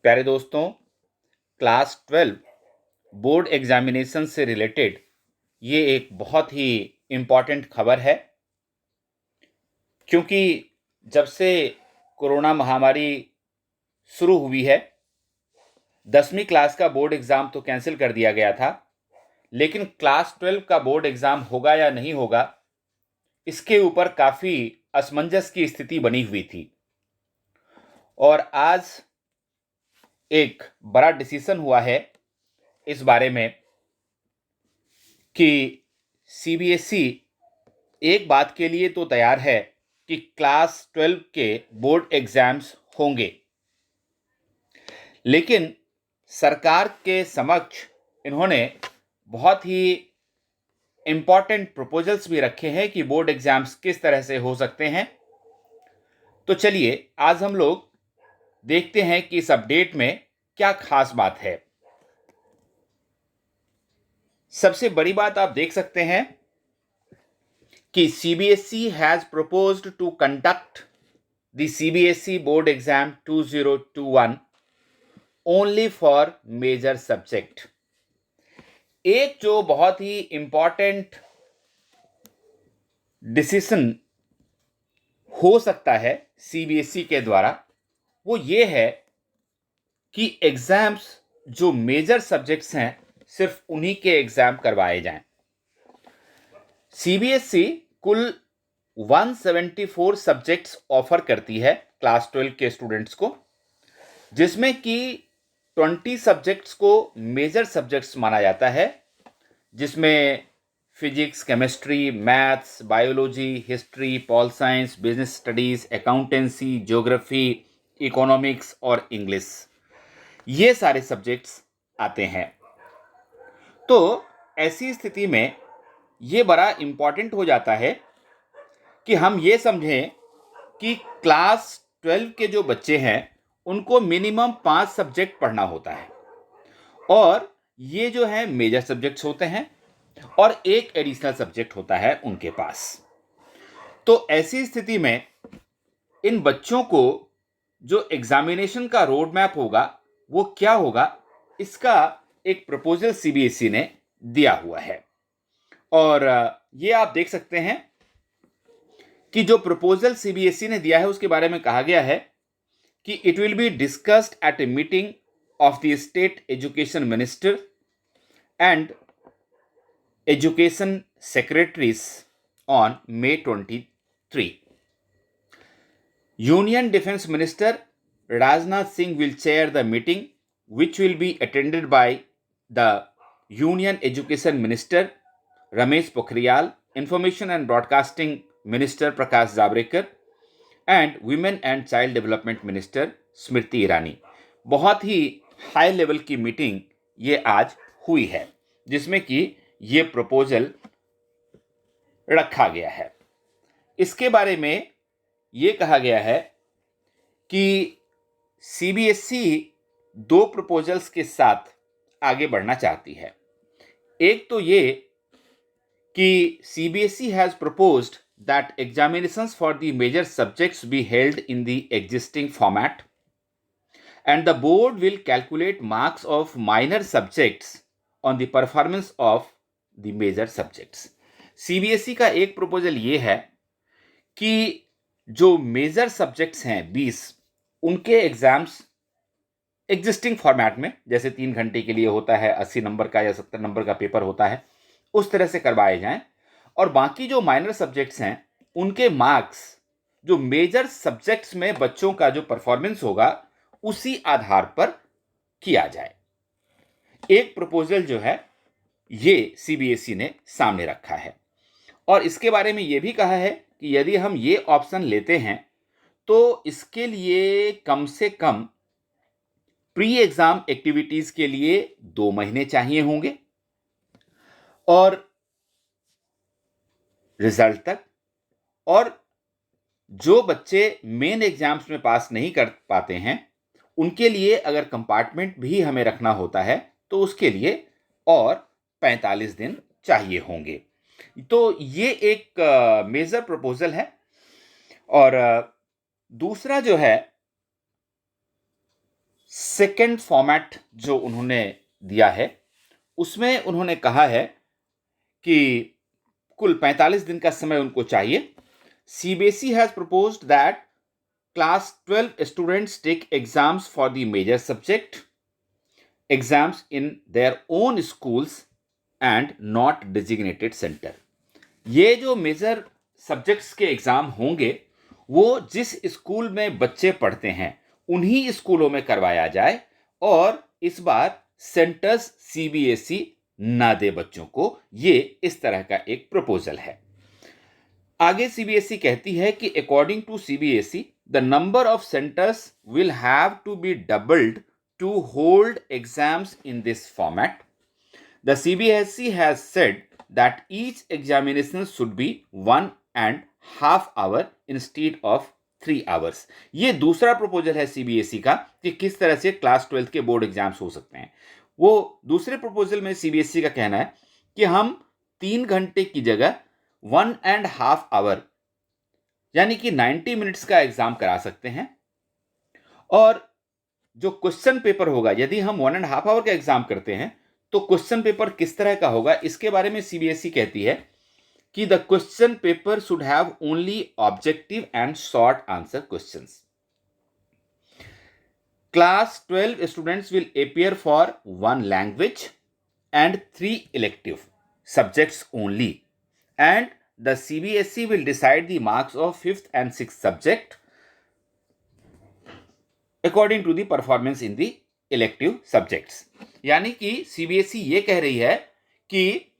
प्यारे दोस्तों, class 12 board examination से रिलेटेड ये एक बहुत ही इम्पॉर्टेंट खबर है, क्योंकि जब से कोरोना महामारी शुरू हुई है, 10वीं क्लास का बोर्ड एग्ज़ाम तो कैंसिल कर दिया गया था, लेकिन क्लास 12 का बोर्ड एग्ज़ाम होगा या नहीं होगा, इसके ऊपर काफ़ी असमंजस की स्थिति बनी हुई थी। और आज एक बड़ा डिसीजन हुआ है इस बारे में कि सीबीएसई एक बात के लिए तो तैयार है कि क्लास 12 के बोर्ड एग्जाम्स होंगे, लेकिन सरकार के समक्ष इन्होंने बहुत ही इम्पॉर्टेंट प्रपोजल्स भी रखे हैं कि बोर्ड एग्जाम्स किस तरह से हो सकते हैं। तो चलिए आज हम लोग देखते हैं कि इस अपडेट में क्या खास बात है। सबसे बड़ी बात आप देख सकते हैं कि CBSE has proposed to conduct the CBSE board exam 2021 only for major subject। एक जो बहुत ही इंपॉर्टेंट डिसीजन हो सकता है CBSE के द्वारा, वो ये है कि एग्जाम्स जो मेजर सब्जेक्ट्स हैं सिर्फ उन्हीं के एग्जाम करवाए जाएं। CBSE कुल 174 सब्जेक्ट्स ऑफर करती है क्लास 12 के स्टूडेंट्स को, जिसमें कि 20 सब्जेक्ट्स को मेजर सब्जेक्ट्स माना जाता है, जिसमें physics, chemistry, maths, biology, history, pol science, business studies, accountancy, geography, economics और इंग्लिश, ये सारे सब्जेक्ट्स आते हैं। तो ऐसी स्थिति में ये बड़ा इम्पॉर्टेंट हो जाता है कि हम ये समझें कि क्लास 12 के जो बच्चे हैं उनको मिनिमम 5 सब्जेक्ट पढ़ना होता है, और ये जो है मेजर सब्जेक्ट्स होते हैं और एक एडिशनल सब्जेक्ट होता है उनके पास। तो ऐसी स्थिति में इन बच्चों को जो एग्जामिनेशन का रोड मैप होगा वो क्या होगा, इसका एक प्रपोजल सीबीएसई ने दिया हुआ है। और ये आप देख सकते हैं कि जो प्रपोजल सीबीएसई ने दिया है उसके बारे में कहा गया है कि it will be discussed at a meeting of the state education minister and education secretaries on May 23। Union Defense Minister Rajnath Singh will chair the meeting, which will be attended by the Union Education Minister Ramesh Pokhriyal, Information and Broadcasting Minister Prakash Javadekar and Women and Child Development Minister Smriti Irani. बहुत ही high level की meeting ये आज हुई है, जिसमें कि ये proposal रखा गया है। इसके बारे में ये कहा गया है कि सीबीएसई 2 प्रपोजल्स के साथ आगे बढ़ना चाहती है। एक तो ये कि CBSE has proposed that examinations for the major subjects be held in the existing format and the board will calculate marks of minor subjects on the performance of the major subjects। CBSE का एक proposal ये है कि जो major subjects हैं 20, उनके exams existing format में, जैसे 3 घंटे के लिए होता है, 80 नंबर का या 70 नंबर का पेपर होता है, उस तरह से करवाए जाएं, और बाकी जो माइनर सब्जेक्ट्स हैं उनके मार्क्स जो मेजर सब्जेक्ट्स में बच्चों का जो परफॉर्मेंस होगा उसी आधार पर किया जाए। एक प्रपोजल जो है ये सीबीएसई ने सामने रखा है, और इसके बारे में ये भी कहा है कि यदि हम ये ऑप्शन लेते हैं तो इसके लिए कम से कम प्री एग्जाम एक्टिविटीज के लिए 2 महीने चाहिए होंगे, और रिजल्ट तक, और जो बच्चे मेन एग्जाम्स में पास नहीं कर पाते हैं उनके लिए अगर कंपार्टमेंट भी हमें रखना होता है तो उसके लिए और 45 दिन चाहिए होंगे। तो ये एक मेजर प्रपोजल है। और दूसरा जो है, सेकेंड फॉर्मेट जो उन्होंने दिया है उसमें उन्होंने कहा है कि कुल 45 दिन का समय उनको चाहिए. CBSE has proposed that class 12 students take exams for the major subject exams in their own schools and not designated center. ये जो मेजर सब्जेक्ट्स के एग्जाम होंगे वो जिस स्कूल में बच्चे पढ़ते हैं उन्हीं स्कूलों में करवाया जाए और इस बार सेंटर्स CBSE ना दे बच्चों को. ये इस तरह का एक प्रपोजल है. आगे CBSE कहती है कि according to CBSE the number of centres will have to be doubled to hold exams in this format. The CBSE has said that each examination should be 1.5 hour instead of 3 hours. ये दूसरा proposal है CBSE का कि किस तरह से class 12 के board exams हो सकते हैं. वो दूसरे प्रपोजल में CBSE का कहना है कि हम 3 घंटे की जगह 1.5 आवर यानी कि 90 मिनट्स का एग्जाम करा सकते हैं. और जो क्वेश्चन पेपर होगा, यदि हम 1.5 आवर का एग्जाम करते हैं तो क्वेश्चन पेपर किस तरह का होगा, इसके बारे में CBSE कहती है कि the question paper should have only objective and short answer questions. Class 12 students will appear for 1 language and 3 elective subjects only and the CBSE will decide the marks of 5th and 6th subject according to the performance in the elective subjects. यानी कि CBSE ये कह रही है कि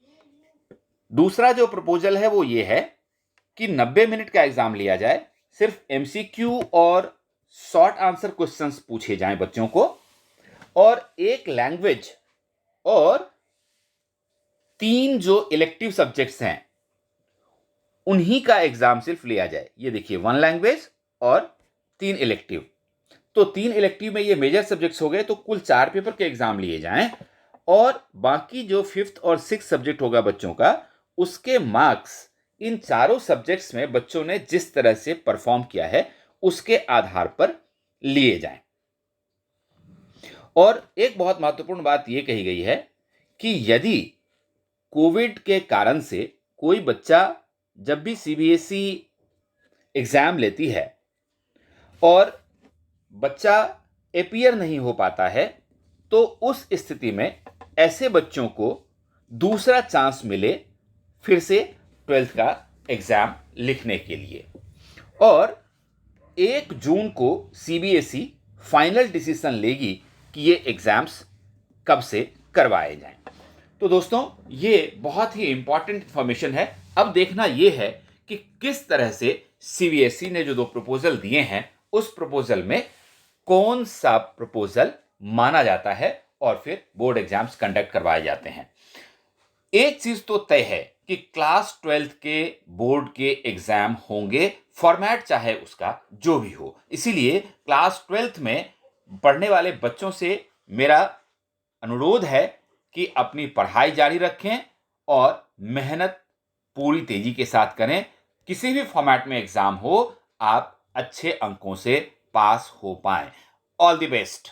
दूसरा जो proposal है वो ये है कि 90 मिनट का एग्जाम लिया जाए, सिर्फ MCQ और शॉर्ट आंसर क्वेश्चंस पूछे जाएं बच्चों को, और 1 लैंग्वेज और 3 जो इलेक्टिव सब्जेक्ट्स हैं उन्हीं का एग्जाम सिर्फ लिया जाए. ये देखिए 1 लैंग्वेज और 3 इलेक्टिव. तो 3 इलेक्टिव में ये मेजर सब्जेक्ट्स हो गए, तो कुल 4 पेपर के एग्जाम लिए जाएं और बाकी जो 5th और 6th सब्जेक्ट होगा बच्चों का, उसके मार्क्स इन चारों सब्जेक्ट्स में बच्चों ने जिस तरह से परफॉर्म किया है उसके आधार पर लिए जाएं. और एक बहुत महत्वपूर्ण बात यह कही गई है कि यदि कोविड के कारण से कोई बच्चा जब भी CBSE एग्जाम लेती है और बच्चा अपीयर नहीं हो पाता है, तो उस स्थिति में ऐसे बच्चों को दूसरा चांस मिले फिर से 12th का एग्जाम लिखने के लिए. और 1 जून को CBSE फाइनल डिसीजन लेगी कि ये एग्जाम्स कब से करवाए जाएं. तो दोस्तों ये बहुत ही इंपॉर्टेंट इंफॉर्मेशन है. अब देखना ये है कि किस तरह से CBSE ने जो 2 प्रपोजल दिए हैं उस प्रपोजल में कौन सा प्रपोजल माना जाता है और फिर बोर्ड एग्जाम्स कंडक्ट करवाए जाते हैं. एक चीज तो तय है कि क्लास 12 के बोर्ड के एग्जाम होंगे, फॉर्मेट चाहे उसका जो भी हो. इसीलिए क्लास 12 में पढ़ने वाले बच्चों से मेरा अनुरोध है कि अपनी पढ़ाई जारी रखें और मेहनत पूरी तेजी के साथ करें. किसी भी फॉर्मेट में एग्जाम हो, आप अच्छे अंकों से पास हो पाएं. All the best.